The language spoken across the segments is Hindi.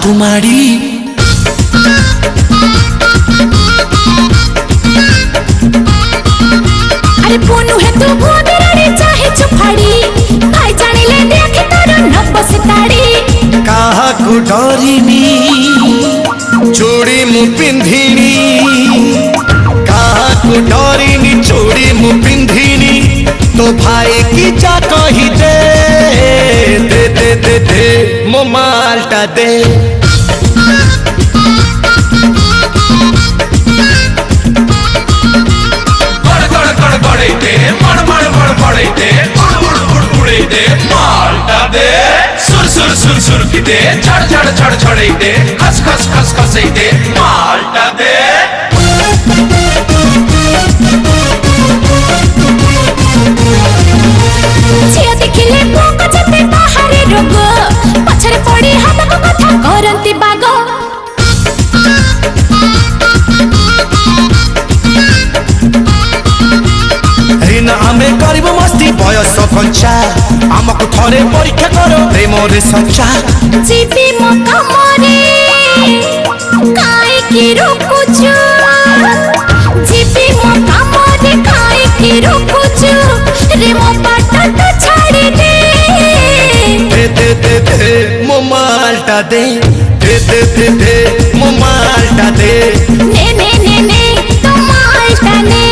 कुमारी अरे पोनू है तू भोदराड़ी चाहे चुफाड़ी भाई जाने ले देखे तोरो नब्बो सिताड़ी कहा को डरिनी चूड़ी मु पिंधिनी कहा को डरिनी चूड़ी मु पिंधिनी तो भाई की जा कही दे दे दे दे दे मो मालटा दे सुर सुर की दे झड़ झड़ झड़ झड़े दे खस खस खस खसे दे माल्टा दे छिया देखिले भूख जते बाहरे रोग पछरे पड़ी हमको कथा करंती बागो रीना आमे करिबो मस्ती बयस कंचा आमको थरे परीक्षा करो प्रेमरे सच्चा जीती मका मरे काई की रुकुचु जीती मका मरे काई की रुकुचु रे मो पाटा तो छाड़ी दे दे दे दे दे मो मालटा दे दे दे दे दे मो मालटा दे ने ने ने ने तो मालटा ने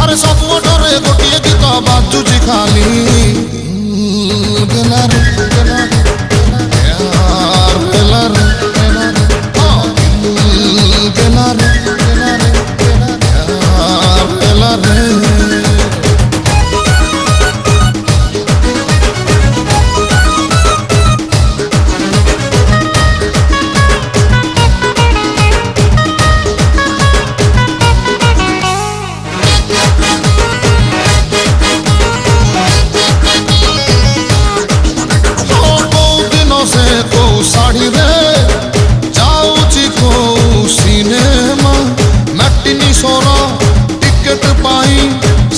अरे सब डरे गोटे गीत बाजुची खाली गेला रे गेला रे यार गेला रे गेला रे गेला रे गेला रे यार गेला रे साड़ी रे जाऊची को सिनेमा मैटिनी सोरा टिकट पाई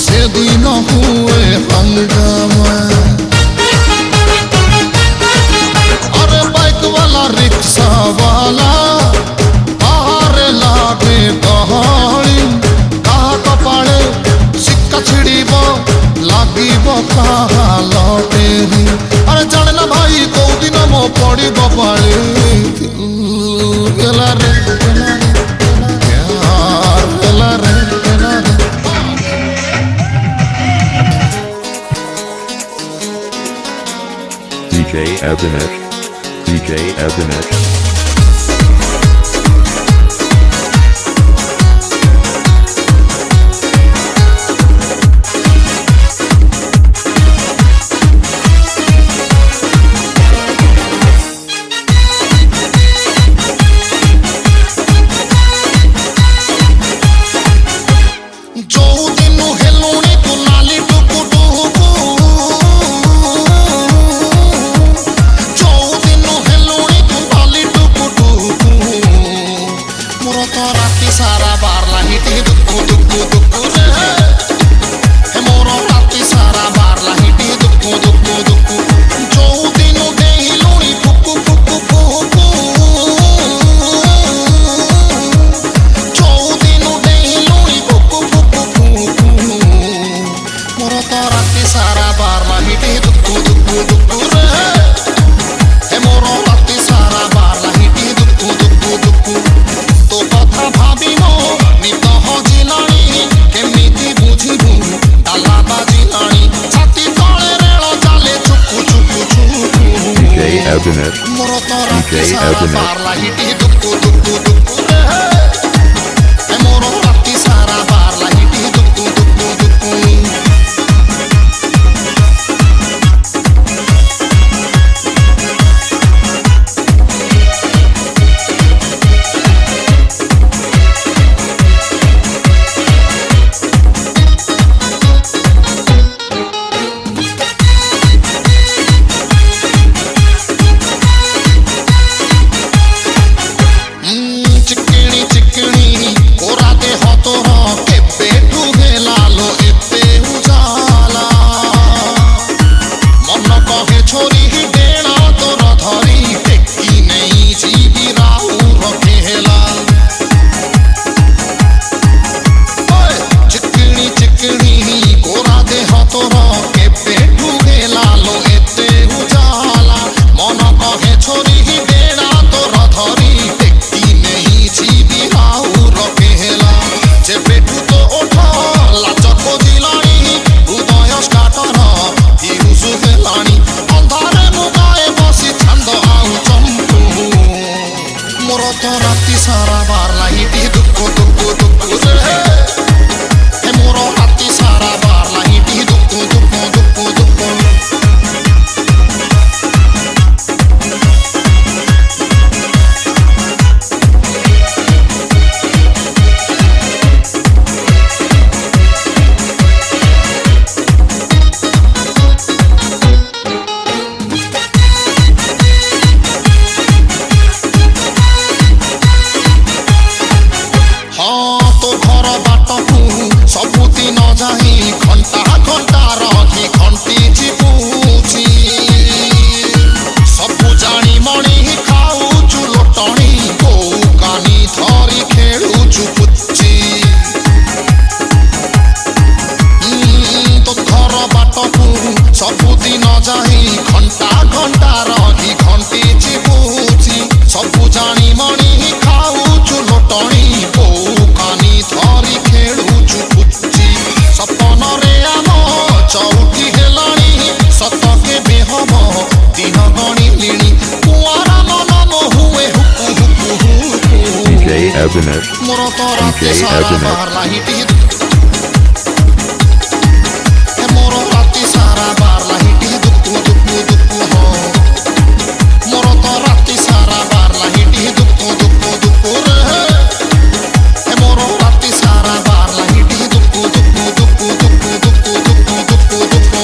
से दिन हुए हंगामा अरे बाइक वाला रिक्शा वाला बाहर लागे गहड़ी कहा कपाड़े सिक्का छिड़ीब लागिब कहा लटेरी अरे जाने भाई कौ दिन मो पड़ी बपाड़ी गेला रे यार गेला रे गेला रे DJ Evanet. सारा बार लाहिटी दुक्कु दुक्कु दुक्कु रे हे मोर राति सारा बार लाहिटी दुक्कु दुक्कु दुक्कु जो दिन देही लुणी फुकु फुकु फुकु जो दिन देही लुणी फुकु फुकु फुकु मोर तो राति सारा बार लाहिटी दुक्कु दुक्कु दुक्कु रे हे मोर राति सारा बार लाहिटी दुक्कु दुक्कु दुक्कु तो कथा भाबी मो नित हजिलाणी केमिति बुझिबु डाला बाजिलाणी छाती तळे रेळ चाले चुकु चुकु चुकु DJ Evanet. मोर तो राति DJ सारा Evanet. बार लाहिटी दुक्कु दुक्कु दुक्कु रे हे मोर राति सारा बार लाहिटी दुक्कु दुक्कु दुक्कु चिकनी चिकनी कोरा दे हो तो हो के पेटू भेला लो एते उजाला मन कहे छोरी ही डेणा तोर धरी टेकी नहीं जीवी राउ रखेला ओए चिकनी चिकनी कोरा दे हो तो हो के पेटू भेला लो एते उजाला मन कहे छोरी ही डेणा तोर धरी टेकी नहीं जीवी राउ रखेला जे पेटू तो ओठा लाच खोजिलाणी हृदय स्टार्टर हिउसु हेलाणी अंधारे मुगाए बसी छंद आउ चंपू मोर तो राति सारा बार लाहिटी दुक्कु दुक्कु दुक्कु रे हे मोर राति सारा बार लाहिटी दुक्कु दुक्कु दुक्कु दुक्कु हाँ तो घर बाटकू सबुदिन जाही घंटा घंटा रही घंटी चिपुची सबु जानी मणि खाऊचु लोटणी को कानी धरी खेलुचु पुच्ची तो घर बाटकू सबुदिन जाही घंटा घंटा रही घंटी चिपुची सबु जानी मणि खाऊचु लोटणी को कानी धरी खेलुचु पुच्ची सपन रे आम चौकी हेलाणी सतके बेहब दिन गणिलिणी कुआरा मन हुए हुकु हुकु हुकु DJ Evanet. मोर तो राति DJ सारा Evanet. बार लाहिटी हे मोर राति सारा बार लाहिटी दुक्कु दुक्कु दुक्कु हो मोर तो राति सारा बार लाहिटी दुक्कु दुक्कु दुक्कु रे हे मोर राति सारा बार लाहिटी दुक्कु दुक्कु दुक्कु दुक्कु दुक्कु दुक्कु दुक्कु दुक्कु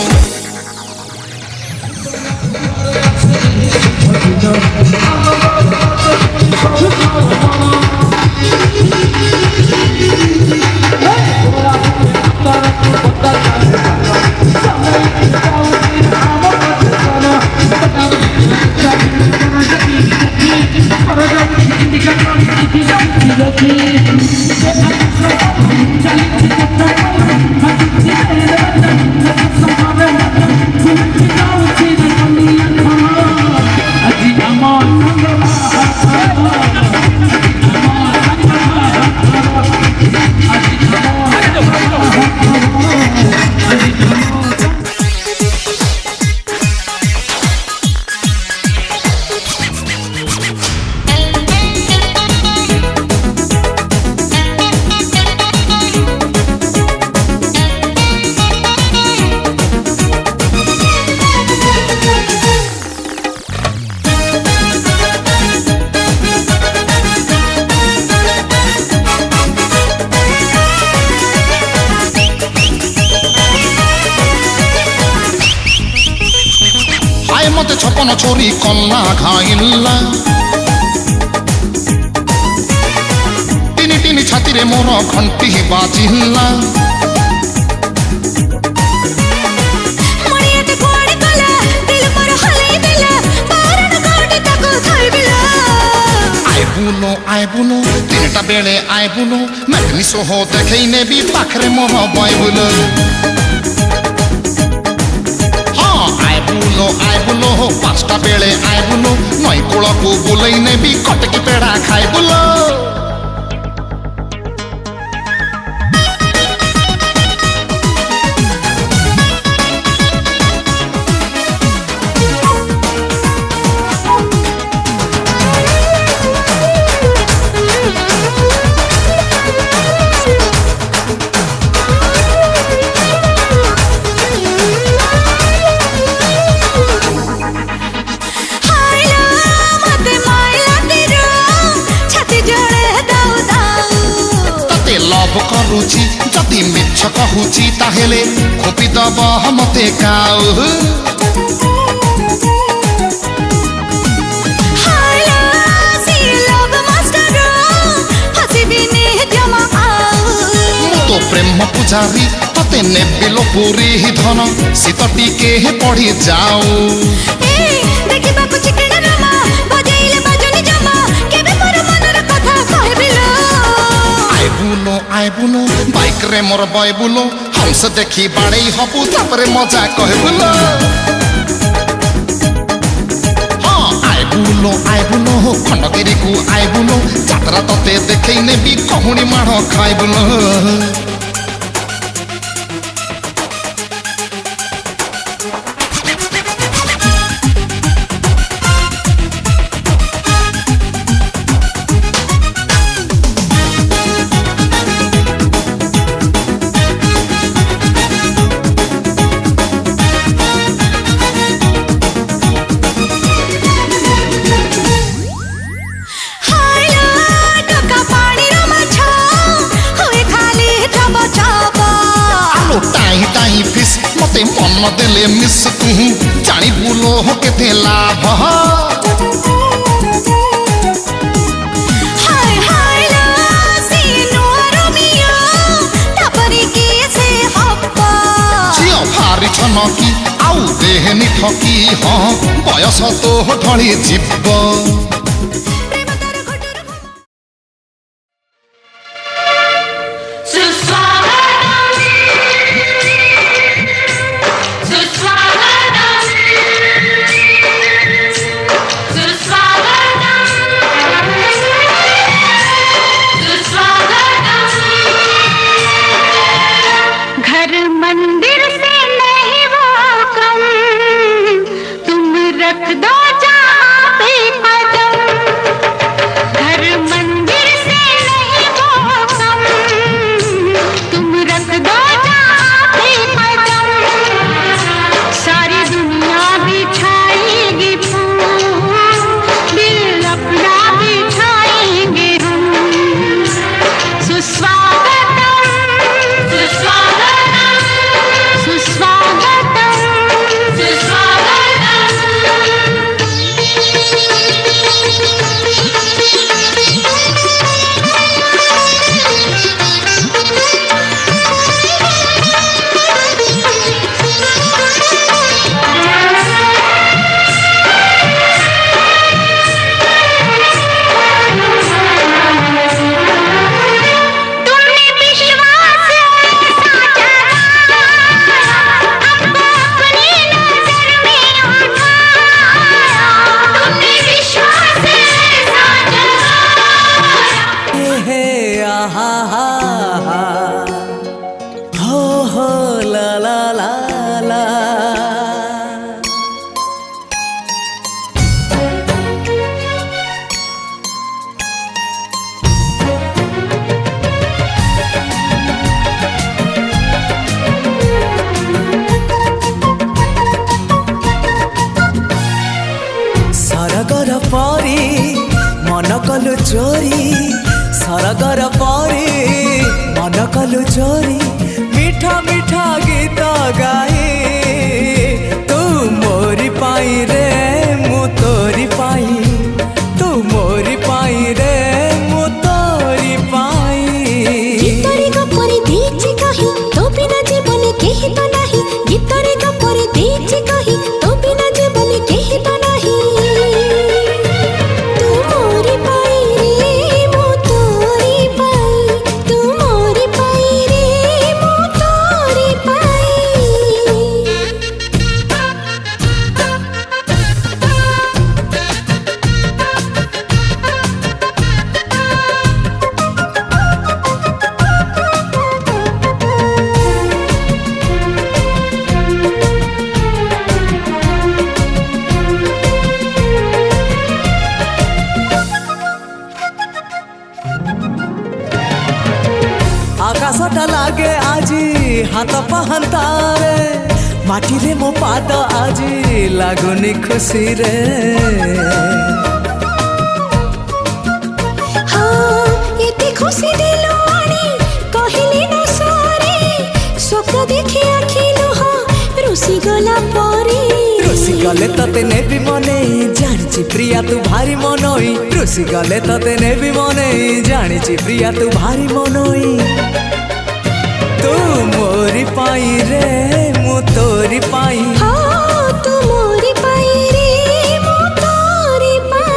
मते छपन छोरी कल्ला खाइल्ला टिनी टिनी छाती ଛାତିରେ ମୋର ଘଣ୍ଟି ବାଜିଲା ମଣିଆଟେ କୁଆଡ଼େ ଗଲା ଦିଲ ମୋର ହଲେଇ ଦେଲା ବାରଣ କୋଉଠି ତାକୁ ଧରିବିଲା ଆଇବୁନୁ ତିନିଟା ବେଳେ ଆଇବୁନୁ ମ୍ୟାଟନି ସୋହ ଦେଖେଇ ନେବି ପାଖରେ ମୋର ବଇବୁଲୁ ହଁ ଆଇବୁନୁ 5ଟା ବେଳେ ଆଇବୁନୁ ନଈ କୂଳକୁ ବୁଲେଇ ନେବି କଟକି ପେଡ଼ା ଖାଇବୁଲୁ କରୁଛି ଯଦି ମିଛ କହୁଛି ତାହେଲେ ଖୋପି ଦବ ମତେ କାଉ ମୁଁ ତ ପ୍ରେମ ପୂଜାରୀ ତତେ ନେବିଲୋ ପୁରୀ ଧନ ଶୀତ ଟିକେ ପଡ଼ି ଯାଉ ଦେଖିବାକୁ ଚିକଣ ରମା ବଜେଇଲେ ବାଜୁନି ଜମା କେବେ ମୋର ମନର କଥା କହିବିଲୋ ଆଇବୁନୁ ବାଇକରେ ମୋର ବଇବୁଲୁ ହଂସ ଦେଖି ବାଡ଼େଇ ହବୁ ତାପରେ ମଜା କହିବୁଲୁ ହଁ ଆଇବୁନୁ ଖଣ୍ଡଗିରିକୁ ଆଇବୁନୁ ଯାତ୍ରା ତତେ ଦେଖେଇ ନେବି କହୁଣି ମାଡ଼ ଖାଇବୁନୁ ମତେ ମନ ଦେଲେ ମିସ୍ ତୁ ଜାଣିବୁଲୋ କେତେ ଲାଭ ଝିଅ ଭାରି ଛନକି ଆଉ ଦେହେନି ଠକି ହଁ ବୟସ ତ ଢଳି ଯିବ କଲୁ ଚୋରି ସରଗର ପରି ମନ କଲୁ ଚୋରି ମିଠା ମିଠା ଗୀତ ଗାଇ ତୁ ମୋରି ପାଇଁ ରେ ମୁଁ ତୋରି ପାଇଁ ତୁ ମୋରି ପାଇଁ ରେ ମୁଁ ତୋରି ପାଇଁ ଆକାଶଟା ଲାଗେ ଆଜି ହାତ ପାହାନ୍ତାରେ ମାଟିରେ ମୋ ପାଦ ଆଜି ଲାଗୁନି ଖୁସିରେ ଏତେ ଖୁସି ଦିଲୁ ଆଣି କହିଲି ନ ସରେ ସ୍ୱପ୍ନ ଦେଖି ଆଖି ଲୁହ ରୁଷି ଗଲା ପରେ ରୁଷି ଗଲେ ତତେ ନେବି ମନେଇ ଜାଣିଛି ପ୍ରିୟା ତୁ ଭାରି ମନଇ ରୁଷି ଗଲେ ତତେ ନେବି ମନେଇ ଜାଣିଛି ପ୍ରିୟା ତୁ ଭାରି ମନଇ ତୁ ମୋରି ପାଇଁ ରେ ମୁଁ ତୋରି ପାଇଁ ତୁ ମୋରି ପାଇଁ ରେ ମୁଁ ତୋରି ପାଇଁ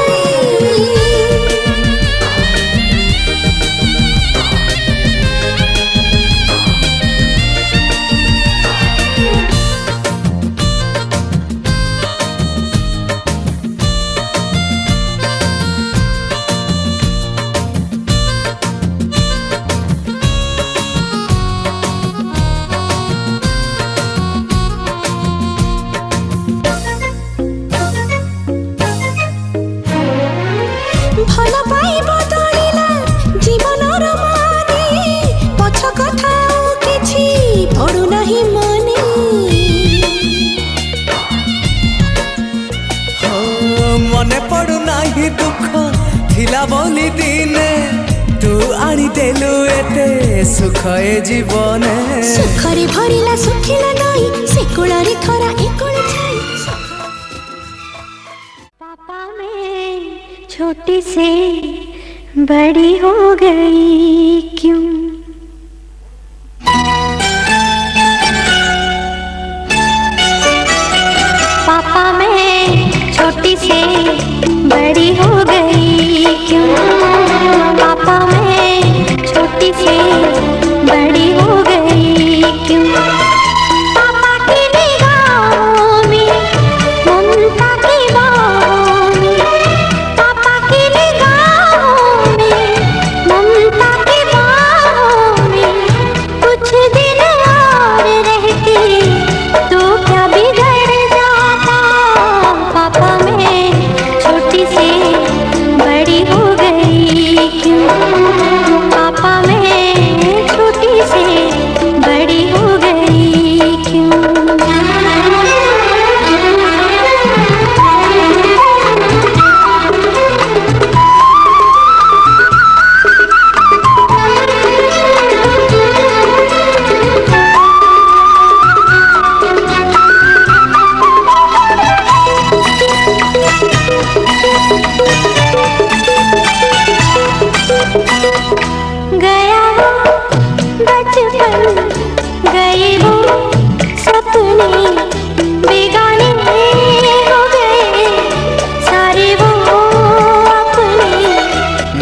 ଭଲ ପାଇ ବଦଳିଲା ଜୀବନର ମାନେ ପଛ କଥା ଆଉ କିଛି ପଡୁନାହିଁ ମନେ ମନେ ପଡୁନାହିଁ ଦୁଃଖ ଥିଲା ବୋଲି ଦିନେ ତୁ ଆଣିଦେଲୁ ଏତେ ସୁଖ ଏ ଜୀବନେ ସୁଖରେ ଭରିଲା ଶୁଖିଲା ନଈ ସେ କୂଳରେ ଖରା ଏ କୂଳ ଛାଇ पापा मैं छोटी से बड़ी हो गई क्यों पापा मैं छोटी से बड़ी हो गई क्यों पापा मैं छोटी से बड़ी हो गई क्यों पापा की निगाहों में ममता की बाहों में पापा की निगाहों में ममता की बाहों में कुछ दिन और रहती तो क्या बिगड़ जाता पापा मैं छोटी से बड़ी हो गई क्यों पापा मैं छोटी से बड़ी हो गई क्यों गया वो बचपन गए वो सपने बेगाने हो गए सारे वो अपने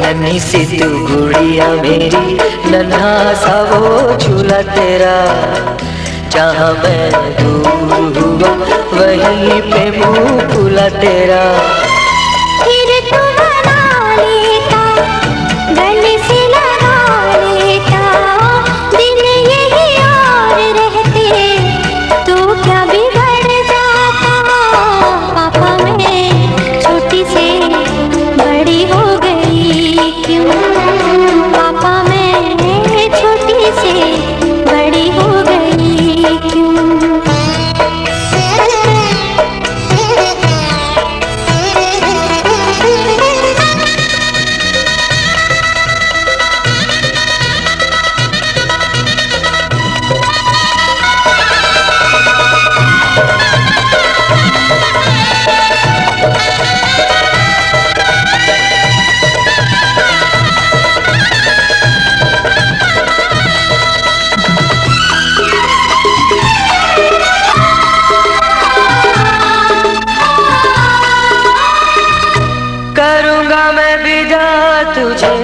नन्ही सी तू गुड़िया मेरी नन्हा सा वो झूला तेरा जहाँ मैं दूर हुआ वहीं पे मुँह फूला तेरा फिर तू मना लेता गले से लगा लेता दिन यही और रहते तो क्या बिगड़ जाता पापा मैं छोटी से बड़ी हो गई क्यों पापा मैं छोटी से बड़ी हो गई क्यों करूँगा मैं विदा तुझे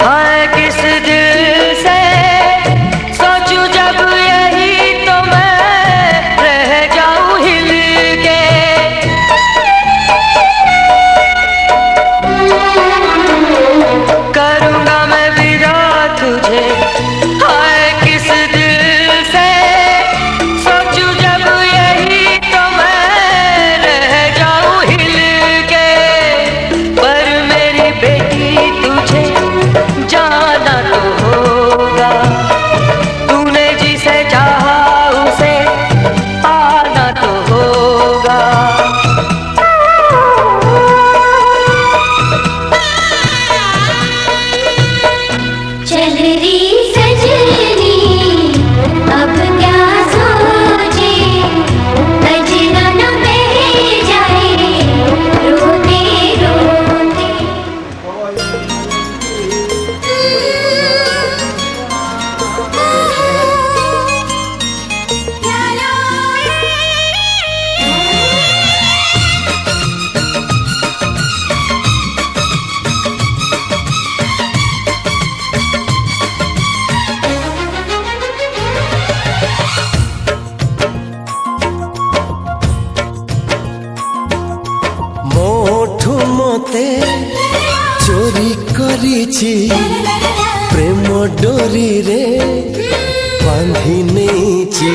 हाय किस दिल से सोचूं जब यही तो मैं रह जाऊं हिल के करूँगा मैं विदा तुझे हाय किस दिल से सोचूं जब यही तो मैं रह जाऊं हिल के पर मेरी बेटी तुझे जाना तो କରିଛି ପ୍ରେମ ଡୋରିରେ ବାନ୍ଧି ନେଇଛି